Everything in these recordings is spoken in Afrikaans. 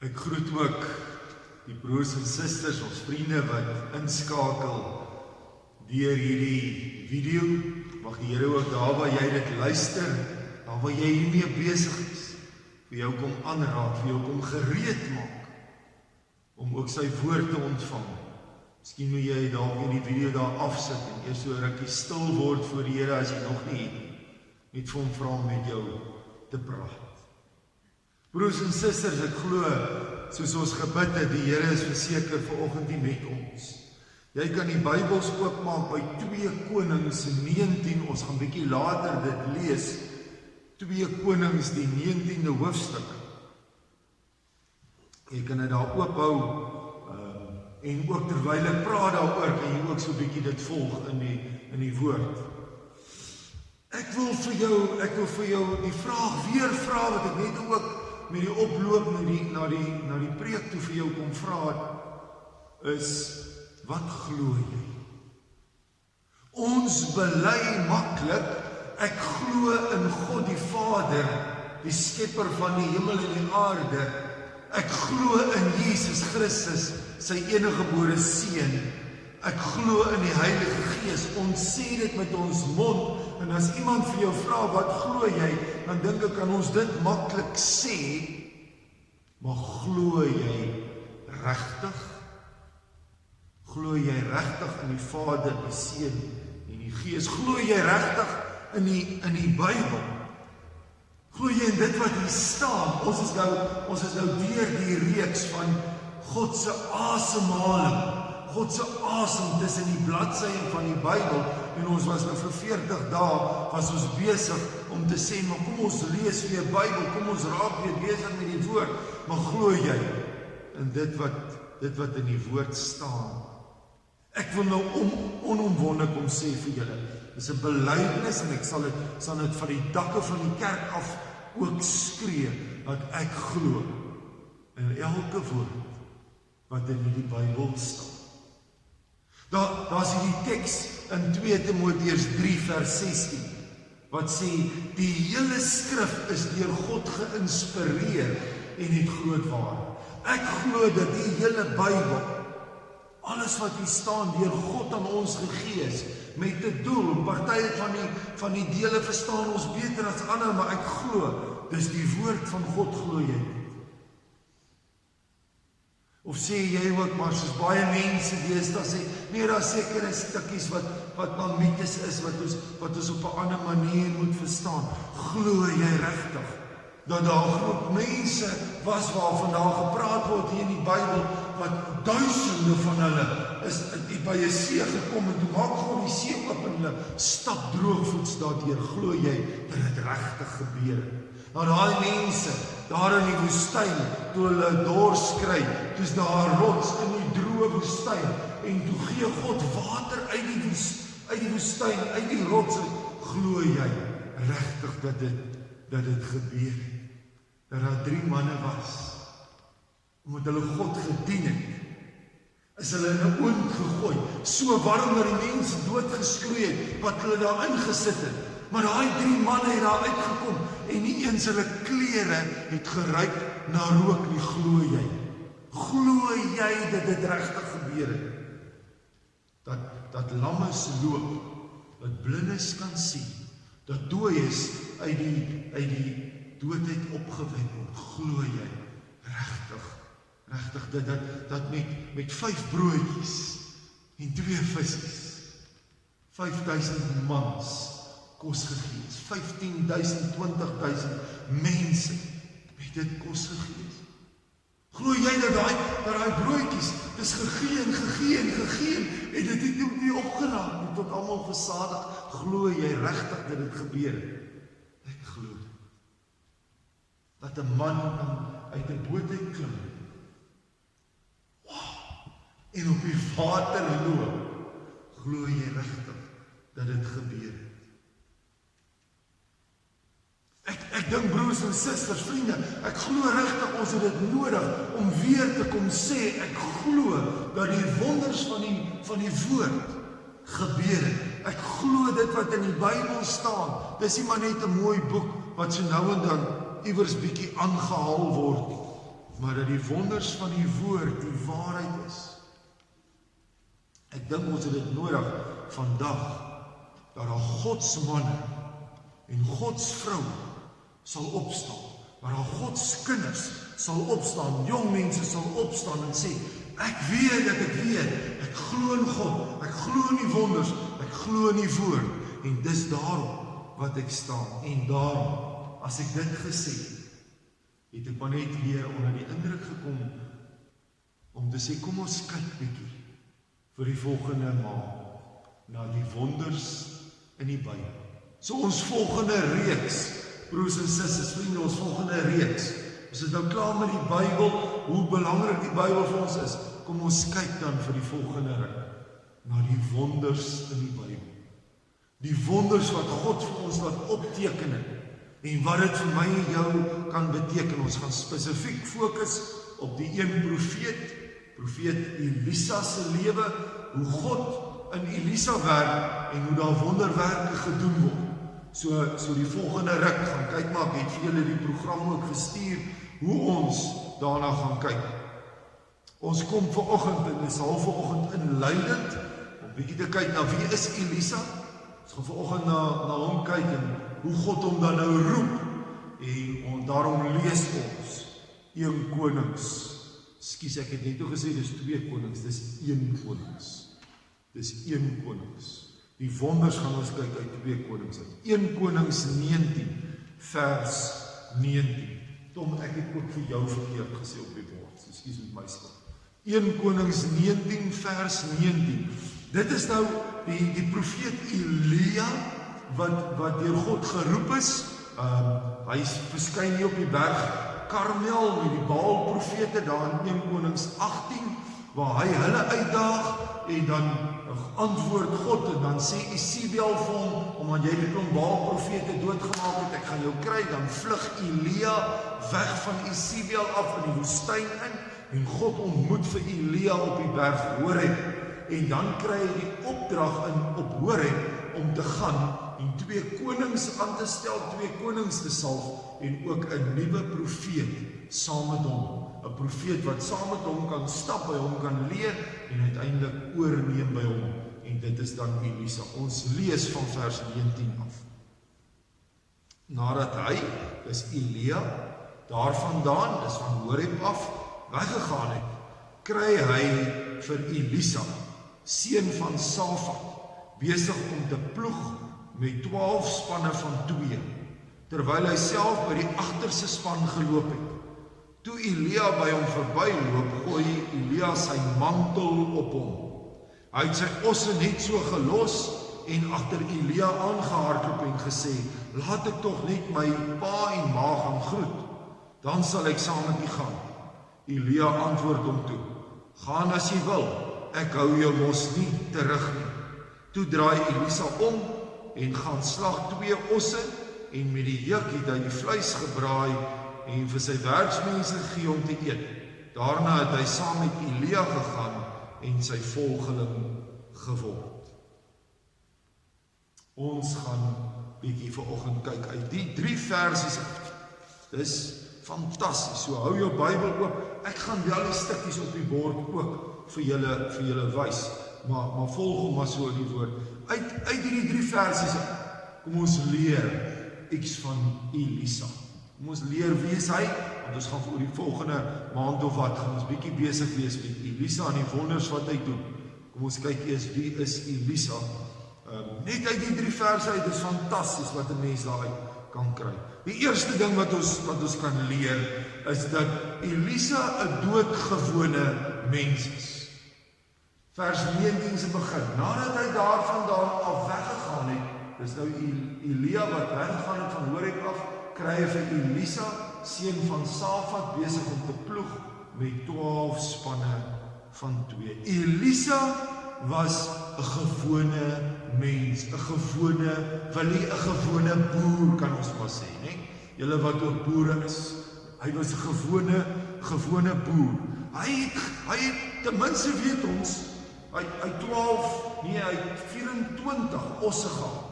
Ek groet ook die broers en susters, ons vriende wat inskakel deur hierdie video. Mag die Here ook daar waar jy dit luister, daar waar jy hiermee besig is, vir jou kom aanraak, vir jou kom gereed maak, om ook sy woord te ontvang. Miskien moet jy dalk in die video daar afsit en eers so rukkie stil word voor die Here as jy nog nie het, net vir hom vra om met jou te praat. Broers en susters, ek glo, soos ons gebid het, die Here is verseker vanoggend nie met ons. Jy kan die Bybels oopmaak by 2 Konings 19, ons gaan bietjie later dit lees, 2 Konings die 19de hoofstuk. Jy kan dit daar oophou, en ook terwyl ek praat daaroor, kan jy ook so bietjie dit volg in die woord. Ek wil vir jou die vraag weer vra, wat ek net ook met die oploop na die preek toe vir jou kom vra het, is, wat glo jy? Ons bely maklik, ek glo in God die Vader, die skepper van die hemel en die aarde. Ek glo in Jesus Christus, sy eniggebore seun. Ek glo in die Heilige Gees. Ons sê dit met ons mond, en as iemand vir jou vra, wat glo jy, dan dink ek, kan ons dit maklik sê, maar glo jy regtig? Glo jy regtig in die Vader, die Seun en die Gees? Glo jy regtig in die Bybel? Glo jy in dit wat hier staan? Ons is nou deur die reeks van God se asemhaling, God se asem tussen die bladsye van die Bybel, en ons was nou vir 40 dae, was ons besig om te sê, maar kom ons lees weer Bybel, kom ons raak weer besig met die woord, maar glo jy in dit wat in die woord staan? Ek wil nou onomwonde kom sê vir julle, dis 'n belydenis, en ek sal dit van die dakke van die kerk af ook skree, dat ek glo in elke woord wat in die Bybel staan. Daar's hierdie teks in 2 Timoteus 3 vers 16, wat sê, die hele skrif is deur God geïnspireer en het groot waarde. Ek glo dat die hele Bybel, alles wat hier staan, deur God aan ons gegee is, met 'n doel, en party van die dele verstaan ons beter as ander, maar ek glo, dis die woord van God, glo jy dit? Of sê jy ook, maar soos baie mense deesdae sê, nee, daar sekere stukkies wat maar mytes is, wat ons op 'n ander manier moet verstaan. Glo jy regtig dat daar groep mense was waarvan daar gepraat word hier in die Bybel, wat duisende van hulle is by 'n see gekom, en toe maak God die see oop en hulle stap droogvoets daardeur? Glo jy dat dit regtig gebeur het? Nou daai mense, daar in die woestyn, toe hulle dors kry, toe's daar 'n rots in die droë woestyn, en toe gee God water uit die woestyn, uit die rots. Glo jy regtig dat dit gebeur het? Dat daar 3 manne was, omdat hulle God gedien het, is hulle in 'n oond gegooi, so warm dat die mense doodgeskroei het, wat hulle daar ingesit het. Maar daai 3 manne het daar uitgekom, en nie eens hulle klere het geruik na rook nie. Glo jy? Glo jy dat dit regtig gebeur het? Dat lammes loop, dat blindes kan sien, dat dooies uit die doodheid opgewek word? Glo jy regtig dat met 5 broodjies en 2 visse 5,000 mans kos gegee is, 15,000, 20,000 mense met dit kos gegee is? Glo jy dat daai broodjies is gegee en dit het nie opgeraak nie, tot almal versadig? Glo jy regtig dat dit gebeur het? Ek glo dat 'n man uit 'n boot uit klim, en op die water loop. Glo jy regtig dat dit gebeur het? Ek dink, broers en susters, vriende, ek glo regtig ons het dit nodig om weer te kom sê, ek glo dat die wonders van die woord gebeur het. Ek glo dit wat in die Bybel staan. Dis nie maar net 'n mooi boek wat so nou en dan iewers bietjie aangehaal word. maar dat die wonders van die woord die waarheid is. Ek dink ons het dit nodig vandag, dat daar godsmanne en godsvrou sal opstaan, waar daar godskinders sal opstaan, jong mense sal opstaan en sê, ek weet dat ek weet, ek glo in God, ek glo in die wonders, ek glo in die woord, en dis daarom wat ek staan, en daarom, as ek dit gesê het ek maar net weer onder die indruk gekom, om te sê, kom ons kyk bietjie, vir die volgende maand, na die wonders in die Bybel. So ons volgende reeks, broers en susters, vriende, ons volgende reeks, ons is nou klaar met die Bybel, hoe belangrik die Bybel vir ons is, kom ons kyk dan vir die volgende ruk, na die wonders in die Bybel. Die wonders wat God vir ons laat opteken het, en wat dit vir my en jou kan beteken. Ons gaan spesifiek fokus op die een profeet Elisa se lewe, hoe God in Elisa werk, en hoe daar wonderwerke gedoen word. So die volgende ruk gaan kyk maar, ek het vir julle die program ook gestuur, hoe ons daarna gaan kyk. Ons kom vanoggend, en dis half vanoggend inleidend, om bietjie te kyk na wie is Elisa. Ons gaan vanoggend na hom kyk, en hoe God hom dan nou roep, en daarom lees ons 1 Konings. Ekskuus, ek het net toe gesê, dis 2 konings, dis 1 konings. Dis 1 konings. Die wonders gaan ons kyk uit 2 konings. 1 Konings 19, vers 19. Tom, ek het ook vir jou verkeerd gesê op die woord. Ekskuus met my skuld. 1 Konings 19, vers 19. Dit is nou die profeet Elia, wat deur God geroep is. Hy verskyn hier op die berg Karmel met die Baal profete daar in 1 Konings 18, waar hy hulle uitdaag, en dan antwoord God, en dan sê Isabel vir hom, omdat jy die klomp Baal profete doodgemaak het, ek gaan jou kry. Dan vlug Elia weg van Isabel af in die woestyn in, en God ontmoet vir Elia op die berg Horeb, en dan kry hy die opdrag op Horeb om te gaan en 2 konings aan te stel, 2 konings te salf, en ook 'n nuwe profeet saam met hom. 'n Profeet wat saam met hom kan stap, by hom kan leer, en uiteindelik oorneem by hom. En dit is dan Elisa. Ons lees van vers 19 af. Nadat hy, dis Elia, daarvandaan, dis van Horeb af, weggegaan het, kry hy vir Elisa, seun van Safat, besig om te ploeg met 12 spanne van 2, terwyl hy self by die agterste span geloop het. Toe Elia by hom verbyloop, gooi Elia sy mantel op hom. Hy het sy osse net so gelos en agter Elia aangehardloop en gesê, laat ek tog net my pa en ma gaan groet, dan sal ek saam met u gaan. Elia antwoord hom toe, gaan as jy wil, ek hou jou mos nie terug nie. Toe draai Elisa om en gaan slag 2 osse, en met die juk het hy die vleis gebraai en vir sy werksmense gegee om te eet. Daarna het hy saam met Elia gegaan en sy volgeling geword. Ons gaan bietjie vanoggend kyk uit die 3 versies. Dis fantasties. So hou jou Bybel oop. Ek gaan wel die stukkies op die bord ook vir julle wys, maar volg hom maar so in die woord. Uit hierdie 3 versies kom ons leer iets van Elisa. Kom ons leer wie is hy, want ons gaan vir die volgende maand of wat, gaan ons bietjie besig wees met Elisa en die wonders wat hy doen. Kom ons kyk eers wie is Elisa. Net uit die 3 verse uit, is fantasties wat 'n mens daaruit kan kry. Die eerste ding wat ons kan leer, is dat Elisa 'n doodgewone mens is. Vers 19 se begin, nadat hy daarvandaan af weggegaan het, dis nou Elia wat weggegaan het van Horeb af, kry hy vir Elisa, seun van Safat, besig om te ploeg met 12 spanne van 2. Elisa was 'n gewone mens, 'n gewone boer, kan ons maar sê, né? Julle wat ook boere is, hy was 'n gewone boer. Hy het ten minste weet ons, hy 24 osse gehad,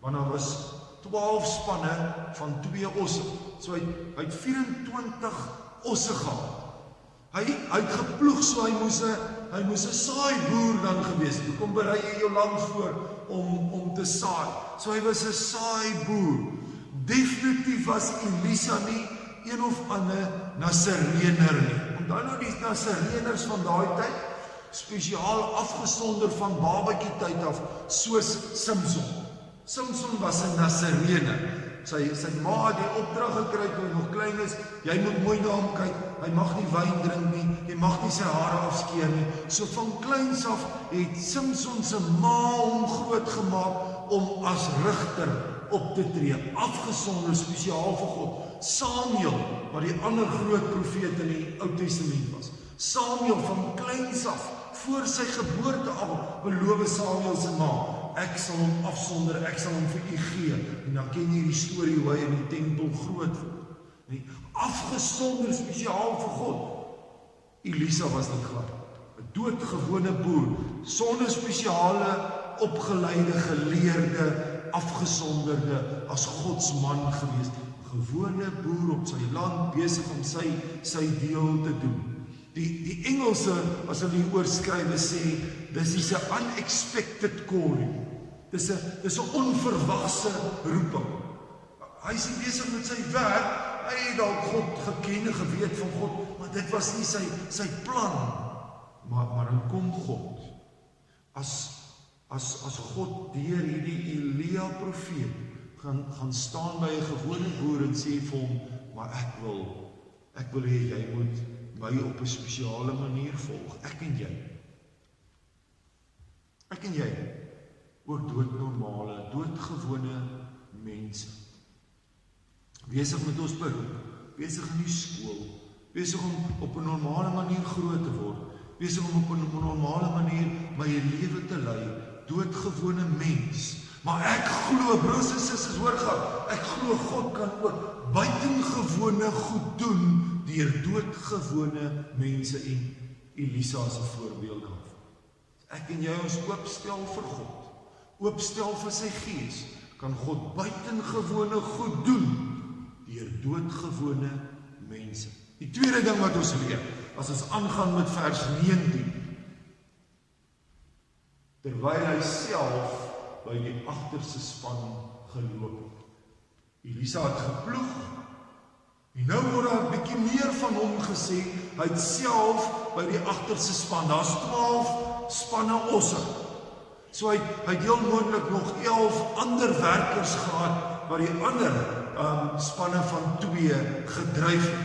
want daar was 12 spanne van 2 osse. So hy het 24 osse gehad. Hy het geploeg, so hy moes 'n saaiboer dan gewees het. Kom berei jy jou land voor om te saai. So hy was 'n saaiboer. Definitief was Elisa nie een of ander Nasarener nie. Onthou nou die Nasareners van daai tyd, spesiaal afgesonder van babatjie tyd af, soos Samson. Samson was 'n Nasarener. Sy ma het die opdrag gekry toe hy nog klein is, jy moet mooi na hom kyk, hy mag nie wyn drink nie, jy mag nie sy hare afskeer nie. So van kleins af het Samson se ma hom groot gemaak om as rigter op te tree, afgesonder spesiaal vir God. Samuel, wat die ander groot profeet in die Ou Testament was. Samuel van kleins af, voor sy geboorte af, beloof Samuel se ma, ek sal hom afsonder, ek sal hom vir u gee. En dan ken jy die storie hoe hy in die tempel groot word. Afgesonder spesiaal vir God. Elisa was dit glad. 'n doodgewone boer, sonder spesiale opgeleide, geleerde, afgesonderde as Godsman gewees. Gewone boer op sy land, besig om sy deel te doen. Die Engelse, as hulle die oorskrywe sê, dis 'n unexpected calling. Dis 'n onverwagse roeping. Hy is besig met sy werk, hy het dalk God geken en geweet van God, maar dit was nie sy plan. Maar dan kom God. As God deur hierdie Elia profeet gaan staan by 'n gewone boer en sê vir hom, maar ek wil hê jy moet my op 'n spesiale manier volg, ek en jy, ook doodnormale, doodgewone mense, besig met ons beroep, besig in die skool, besig om op 'n normale manier groot te word, besig om op 'n normale manier my lewe te lei, doodgewone mens. Maar ek glo, broers en susters, hoor gou, ek glo God kan ook buitengewone goed doen deur doodgewone mense, en Elisa as 'n voorbeeld daarvan. Ek en jy ons oopstel vir God, oopstel vir sy gees, kan God buitengewone goed doen deur doodgewone mense. Die tweede ding wat ons leer, as ons aangaan met vers 19, terwyl hy self by die agterste span geloop het. Elisa het geploeg, en nou word daar 'n bietjie meer van hom gesê, hy het self by die agterste span, daar's 12 spanne osse. So hy het heel moontlik nog 11 ander werkers gehad, wat die ander spanne van 2 gedryf het.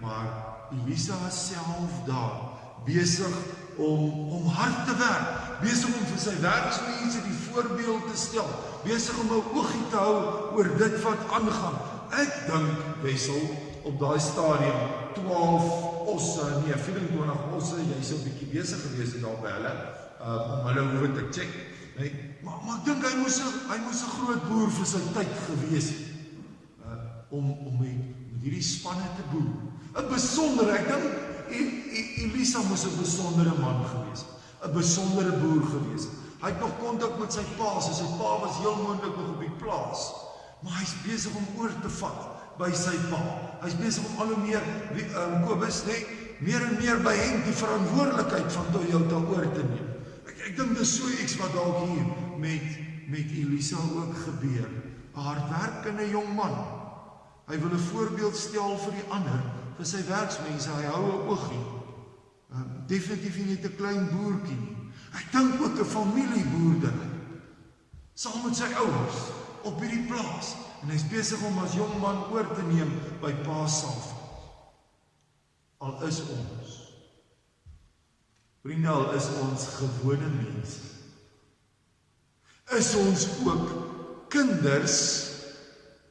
Maar Elisa is self daar, besig om hard te werk, besig om vir sy werksmense die voorbeeld te stel, besig om 'n oogie te hou oor dit wat aangaan. Ek dink jy sal op daai stadium 12 osse, nee 24 osse, jy sou 'n bietjie besig gewees het daar by hulle, om hulle hoewe te check. Nee, maar ek dink hy moes 'n groot boer vir sy tyd gewees het, om met hierdie spanne te boer. 'n besondere, ek dink Elisa moes 'n besondere man gewees het, 'n besondere boer gewees het. Hy het nog kontak met sy pa, so sy pa was heel moontlik nog op die plaas, maar hy's besig om oor te vat by sy pa. Hy's besig om al hoe meer, Kobus, meer en meer by hom die verantwoordelikheid van Toyota oor te neem. Ek dink dis so iets wat dalk hier met Elisa ook gebeur. 'n Hardwerkende jong man. Hy wil 'n voorbeeld stel vir die ander, vir sy werksmense. Hy hou 'n oogie. Definitief nie net 'n klein boertjie nie. Ek dink ook 'n familieboerdery. Saam met sy ouers op hierdie plaas. En hy's besig om as jong man oor te neem by pa se saaf. Al is ons, vriende, al is ons gewone mense, is ons ook kinders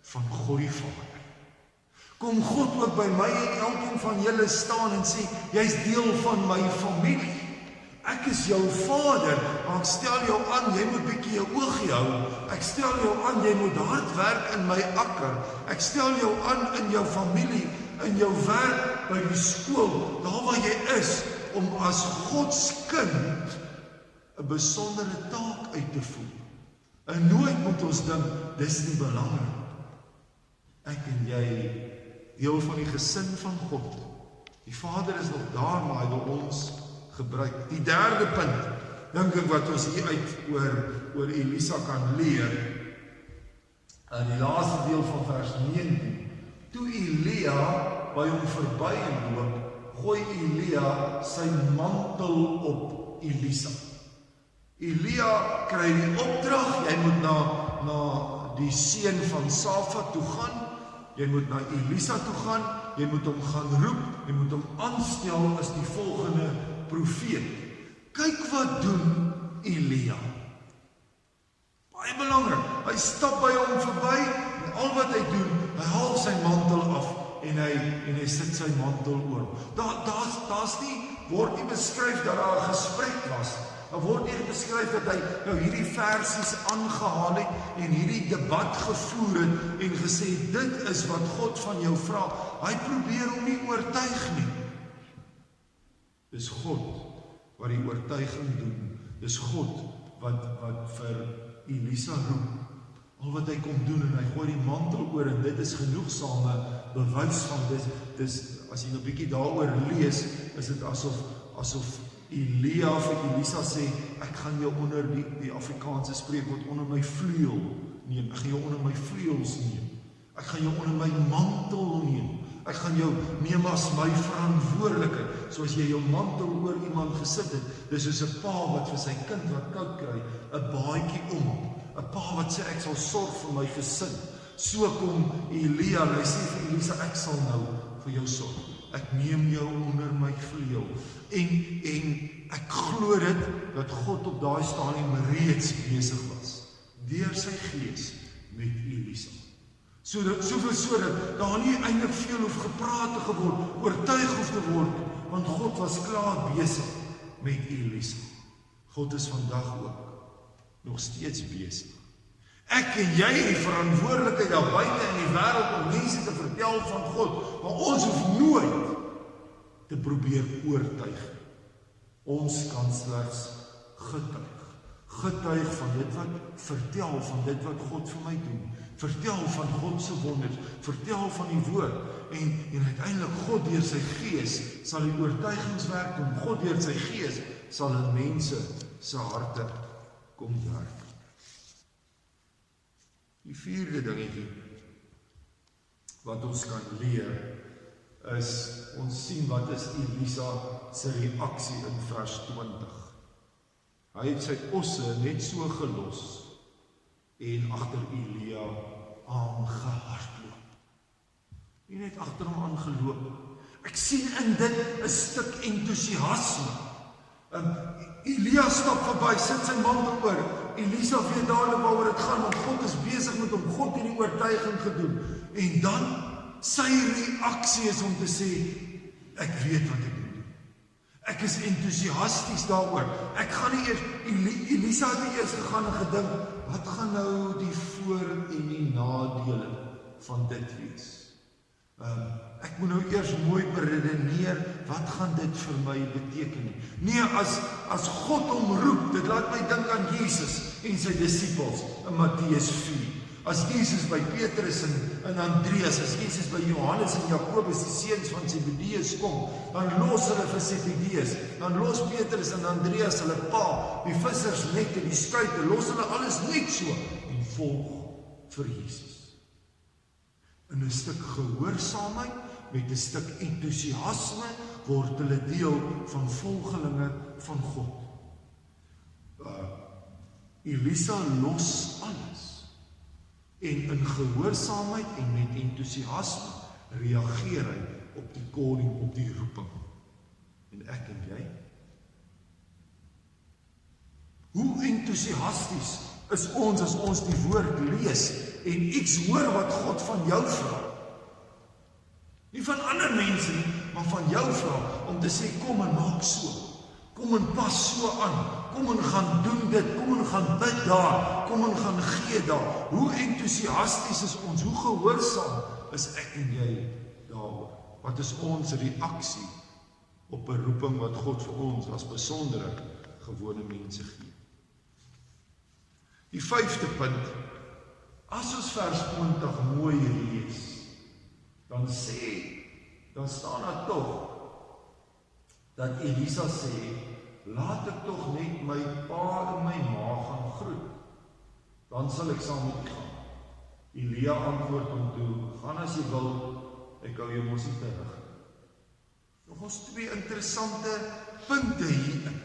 van God die Vader. Kom God ook by my en elkeen van julle staan en sê, jy's deel van my familie. Ek is jou vader, maar ek stel jou aan, jy moet bietjie jou oogie hou. Ek stel jou aan, jy moet hard werk in my akker. Ek stel jou aan in jou familie, in jou werk, by die skool, daar waar jy is, om as Gods kind 'n besondere taak uit te voer. En nooit moet ons dink, dis nie belangrik. Ek en jy, deel van die gesin van God, Die Vader is nog daar, maar hy wil ons gebruik. Die derde punt, dink ek wat ons hier uit oor Elisa kan leer, in die laaste deel van vers 19, toe Elia by hom verby loop, gooi Elia sy mantel op Elisa. Elia kry die opdrag, jy moet na die seun van Safat toe gaan, jy moet na Elisa toe gaan, jy moet hom gaan roep, jy moet hom aanstel as die volgende profeet. Kyk wat doen Elia. Baie belangrik, hy stap by hom verby, en al wat hy doen, hy haal sy mantel af, en hy sit sy mantel oor. Daar's nie, word nie beskryf dat daar 'n gesprek was. Daar word nie beskryf dat hy nou hierdie versies aangehaal het en hierdie debat gevoer het en gesê, dit is wat God van jou vra. Hy probeer hom nie oortuig nie. Dis God wat die oortuiging doen. Dis God wat vir Elisa roep. Al wat hy kom doen, en hy gooi die mantel oor, en dit is genoegsame bewys van dis as jy 'n bietjie daaroor lees, is dit asof Elia vir Elisa sê, ek gaan jou onder die Afrikaanse spreekwoord onder my vleuel neem, ek gaan jou onder my vleuels neem, ek gaan jou onder my mantel neem, ek gaan jou neem as my verantwoordelike, soos jy jou mantel oor iemand gesit het, dis soos 'n pa wat vir sy kind wat koud kry, 'n baadjie om, 'n pa wat sê, ek sal sorg vir my gesin, so kom Elia, en hy sê vir Elisa, ek sal nou vir jou sorg, ek neem jou onder my vleuel, en ek glo dit, dat God op daai stadium reeds besig was, deur sy gees met Elisa. Soveel sodat daar nie eintlik veel hoef gepraat te geword, oortuig hoef te word, want God was klaar besig met Elisa. God is vandag ook nog steeds besig. Ek en jy het die verantwoordelikheid daar buite in die wêreld om mense te vertel van God, maar ons hoef nooit te probeer oortuig. Ons kan slegs getuig van dit wat vertel, van dit wat God vir my doen, vertel van God se wonders, vertel van die woord, en uiteindelik God deur sy gees sal die oortuigingswerk doen, God deur sy gees sal in mense se harte kom werk. Die vierde dingetjie wat ons kan leer is, ons sien wat is Elisa se reaksie in vers 20. Hy het sy osse net so gelos en agter Elia aangehardloop. Nie net agter hom aangeloop. Ek sien in dit 'n stuk entoesiasme. Elia stap verby, sit sy mantel oor. Elisa weet dadelik waaroor dit gaan, want God is besig met hom. God het die oortuiging gedoen. En dan sy reaksie is om te sê, ek weet wat ek moet doen. Ek is entoesiasties daaroor. Ek gaan nie eers, Elisa het nie eers gegaan en gedink, wat gaan nou die voor en die nadele van dit wees? Ek moet nou eers mooi beredeneer, wat gaan dit vir my beteken? Nee, as God hom roep, dit laat my dink aan Jesus en sy disippels in Matteus 4. As Jesus by Petrus en Andreas, as Jesus by Johannes en Jakobus, die seuns van Zebedeus kom, dan los hulle vir Zebedeus, dan los Petrus en Andreas hulle pa, die vissers nette, die skuite, los hulle alles net so, en volg vir Jesus. In 'n stuk gehoorsaamheid, met 'n stuk entoesiasme, word hulle deel van volgelinge van God. Elisa los alles, en in gehoorsaamheid en met entoesiasme reageer hy op die calling, op die roeping. En ek en jy? Hoe entoesiasties is ons as ons die woord lees en iets hoor wat God van jou vra? Nie van ander mense nie, maar van jou vra om te sê, kom en maak so, kom en pas so aan, kom en gaan doen dit, kom en gaan bid daar, kom en gaan gee daar. Hoe entoesiasties is ons, hoe gehoorsaam is ek en jy daaroor? Wat is ons reaksie op 'n roeping wat God vir ons as besondere gewone mense gee? Die 5de punt, as ons vers 20 mooi lees, dan staan daar tog, dat Elisa sê, laat ek tog net my pa en my ma gaan groet, dan sal ek saam met u gaan. Elia antwoord hom toe, gaan as jy wil, ek hou jou mos nie terug. Nog ons twee interessante punte hierin.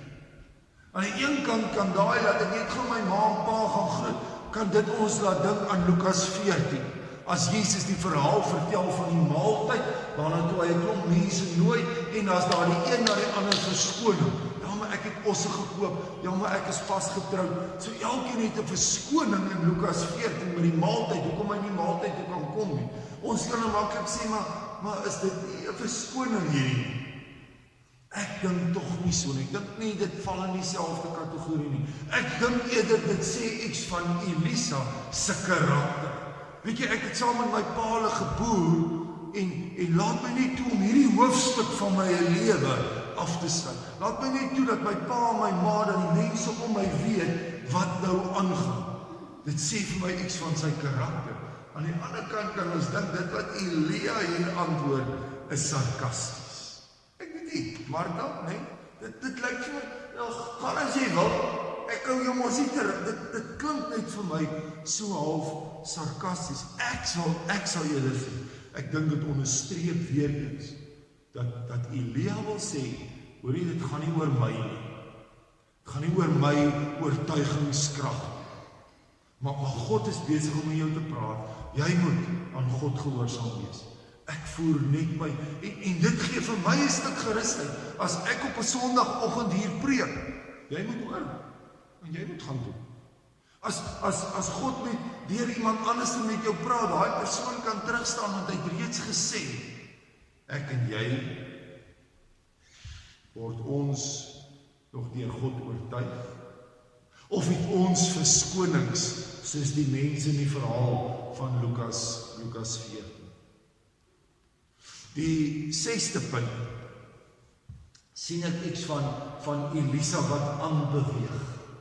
Aan die een kant kan daai, dat ek net gaan my ma en pa gaan groet, kan dit ons laat dink aan Lukas 14. As Jesus die verhaal vertel van die maaltyd, daarna toe hy 'n klomp mense nooi, en as daar die een na die ander verskoning. Ja, maar ek het osse gekoop, ja, maar ek is vasgetroud. So elkeen het 'n verskoning in Lukas 14 met die maaltyd, hoekom hy nie maaltyd toe kan kom nie. Ons kan nou maklik sê, maar is dit nie 'n verskoning hierdie? Ek dink tog nie so nie. Ek dink nie dit val in dieselfde kategorie nie. Ek dink eerder dit sê iets van Elisa se karakter. Weet jy, ek het saam met my pa geboer en laat my net toe om hierdie hoofstuk van my lewe af te sluit. Laat my net toe dat my pa en my ma, dat die mense om my weet wat nou aangaan. Dit sê vir my iets van sy karakter. Aan die ander kant kan ons dink dit wat Elia hier antwoord is sarkasties. Ek weet nie, Martha, nee, dit lyk vir my, gaan as jy wil, ek hou jou mos nie terug. Dit klink net vir my so half sarkasties. Ek sal julle sê, ek dink dit onderstreep weer eens, dat Elia wil sê, hoorie, dit gaan nie oor my nie. Dit gaan nie oor my oortuigingskrag. Maar God is besig om met jou te praat. Jy moet aan God gehoorsaam wees. Ek voer net my, en dit gee vir my 'n stuk gerusheid, as ek op 'n Sondagoggend hier preek, jy moet hoor, en jy moet gaan doen. As God deur iemand anders met jou praat, daai persoon kan terugstaan, want hy het reeds gesê, ek en jy, word ons nog deur God oortuig, of het ons verskonings, soos die mense in die verhaal van Lukas 14. Die 6de punt, sien ek iets van Elisa wat aanbeweeg.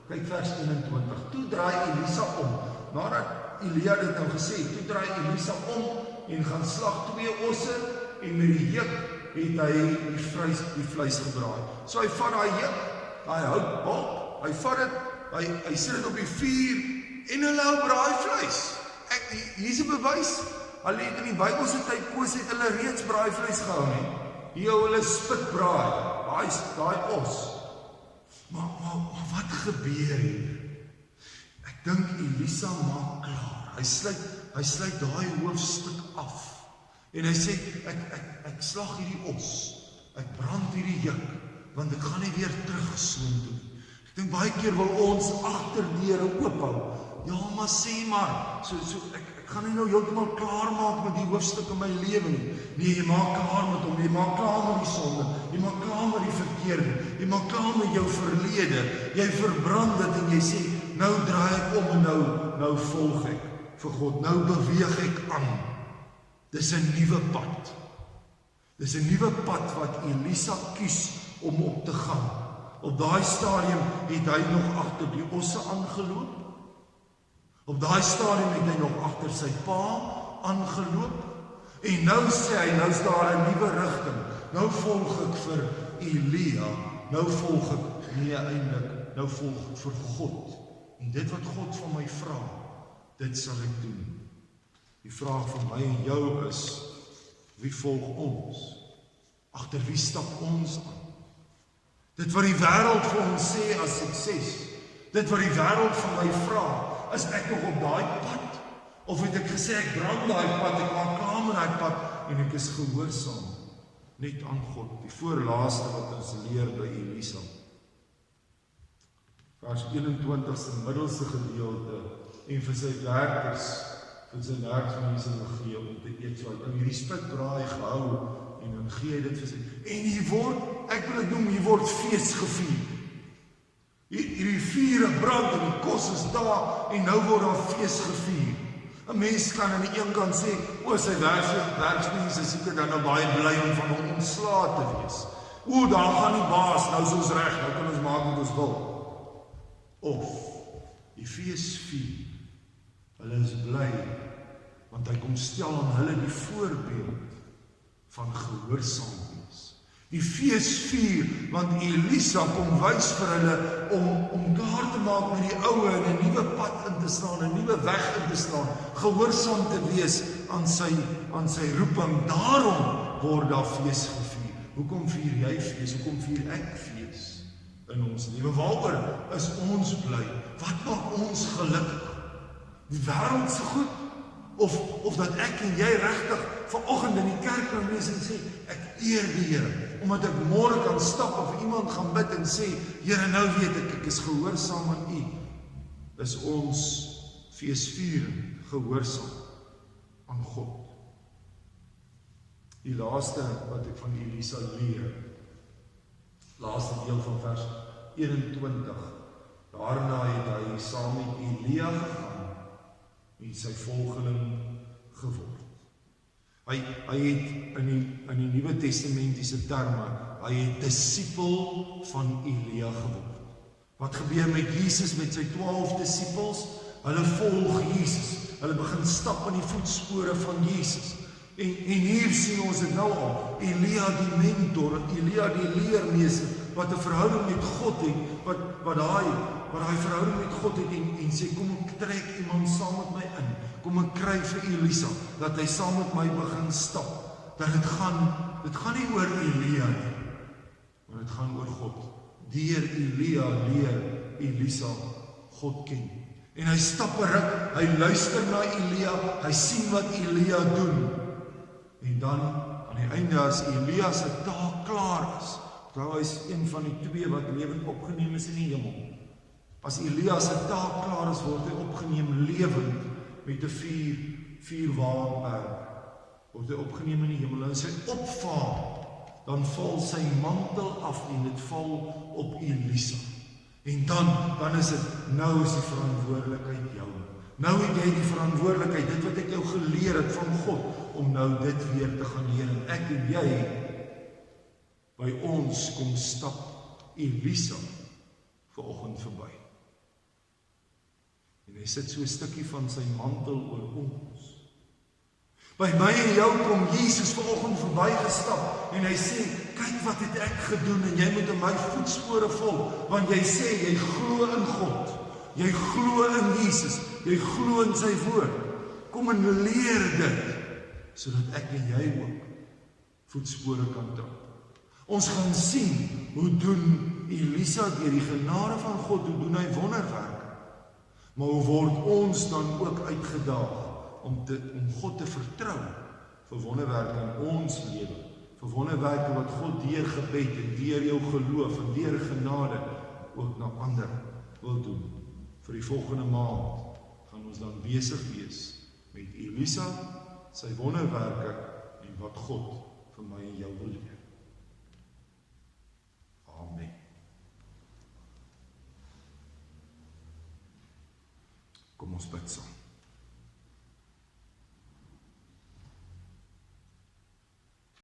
Kyk vers 21, toe draai Elisa om, nadat Elia dit nou gesê, toe draai Elisa om en gaan slag 2 osse, en met die juk het hy die vleis gebraai. So hy vat daai juk, daai houtbalk, hy vat dit, hy sit dit op die vuur, en hulle hou braai vleis. Hier is 'n bewys, hulle het in die Bybelse tyd koos, het hulle reeds braai vleis gehou nie. Hier hou hulle spitbraai, daai os. Maar wat gebeur hier? Ek dink Elisa maak klaar. Hy sluit daai hoofstuk af. En hy sê, ek slag hierdie os. Ek brand hierdie juk, want ek gaan nie weer terug soontoe nie. Ek dink baie keer wil ons agterdeure oophou. Ja, maar sê maar, ek gaan nie nou heeltemal klaar maak met die hoofstuk in my lewe nie. Nee, jy maak klaar met hom, jy maak klaar met die sonde, jy maak klaar met die verkeerde, jy maak klaar met jou verlede, jy verbrand dit en jy sê, nou draai ek om en nou volg ek vir God, nou beweeg ek aan. Dis 'n nuwe pad. Dis 'n nuwe pad wat Elisa kies om op te gaan. Op daai stadium het hy nog agter die osse aangeloop. Op daai stadium het hy nog agter sy pa aangeloop. En nou sê hy, nou is daar 'n nuwe rigting. Nou volg ek vir Elia. Nou volg ek nie eintlik, nou volg ek vir God. En dit wat God van my vra, dit sal ek doen. Die vraag vir my en jou is, wie volg ons? Agter wie stap ons aan? Dit wat die wêreld vir ons sê as sukses, dit wat die wêreld van my vra, is ek nog op daai pad? Of het ek gesê, ek brand daai pad, ek maak klaar met daai pad, en ek is gehoorsaam, net aan God, die voorlaaste wat ons leer by Elisa. Vers 21 se middelste gedeelte, en vir sy werkers, vir sy werksmense gegee om te eet, so hy het hierdie spitbraai gehou, en dan gee hy dit vir sy, en hier word, ek wil dit noem, hier word fees gevier. Hierdie vure brand en die kos is daar, en nou word daar fees gevier. 'n Mens kan aan die een kant sê, sy werksmense seker dan nou baie bly om van hom ontslae te wees. Daar gaan die baas, nou is ons reg, nou kan ons maak wat ons wil. Of, die fees vier, hulle is bly, want hy kom stel aan hulle die voorbeeld van gehoorsaam wees. Die fees vier, want Elisa kom wys vir hulle om klaar te maak met die oue en 'n nuwe pad in te slaan, 'n nuwe weg in te slaan, gehoorsaam te wees aan sy roeping. Daarom word daar fees gevier. Hoekom vier jy fees? Hoekom vier ek fees in ons lewe? Waaroor is ons bly? Wat maak ons gelukkig? Die wêreld se goed? Of dat ek en jy regtig vanoggend in die kerk kan wees en sê, ek eer die Here, omdat ek môre kan stap of iemand gaan bid en sê, Here, nou weet ek is gehoorsaam aan U. Is ons feesviering gehoorsaam aan God. Die laaste wat ek van Elisa leer, laaste deel van vers 21, daarna het hy saam met Elia gegaan en sy volgeling geword. Hy het in die Nuwe Testamentiese terme, hy het disipel van Elia geword. Wat gebeur met Jesus, met sy 12 disipels? Hulle volg Jesus. Hulle begin stap in die voetspore van Jesus. En hier sien ons dit nou al. Elia die mentor, Elia die leermeester, wat 'n verhouding met God het, wat daai verhouding met God het en sê, kom ek trek iemand saam met my in. Kom ek kry vir Elisa, dat hy saam met my begin stap. Dat dit gaan nie oor Elia nie, maar dit gaan oor God. Deur Elia leer Elisa God ken. En hy stap 'n ruk, hy luister na Elia, hy sien wat Elia doen. En dan, aan die einde, as Elia se taak klaar is, hy is een van die 2 wat lewend opgeneem is in die hemel. As Elia se taak klaar is, word hy opgeneem lewend met 'n vuurwapenberg. Word hy opgeneem in die hemel. En sy opvaar, dan val sy mantel af en dit val op Elisa. En dan is dit, nou is die verantwoordelikheid jou. Nou het jy die verantwoordelikheid, dit wat ek jou geleer het van God, om nou dit weer te gaan leer. En ek en jy, by ons kom stap Elisa vanoggend verby. En hy sit so 'n stukkie van sy mantel oor ons. By my en jou kom Jesus vanoggend verbygestap en hy sê, kyk wat het ek gedoen en jy moet in my voetspore volg, want jy sê jy glo in God, jy glo in Jesus, jy glo in sy woord. Kom en leer dit, sodat ek en jy ook voetspore kan trap. Ons gaan sien, hoe doen Elisa deur die genade van God, hoe doen hy wonderwerke. Maar hoe word ons dan ook uitgedaag om God te vertrou vir wonderwerke in ons lewe, vir wonderwerke wat God deur gebed en deur jou geloof en deur genade ook na ander wil doen. Vir die volgende maand gaan ons dan besig wees met Elisa, sy wonderwerke en wat God vir my en jou wil leer. Amen. Kom ons bid saam.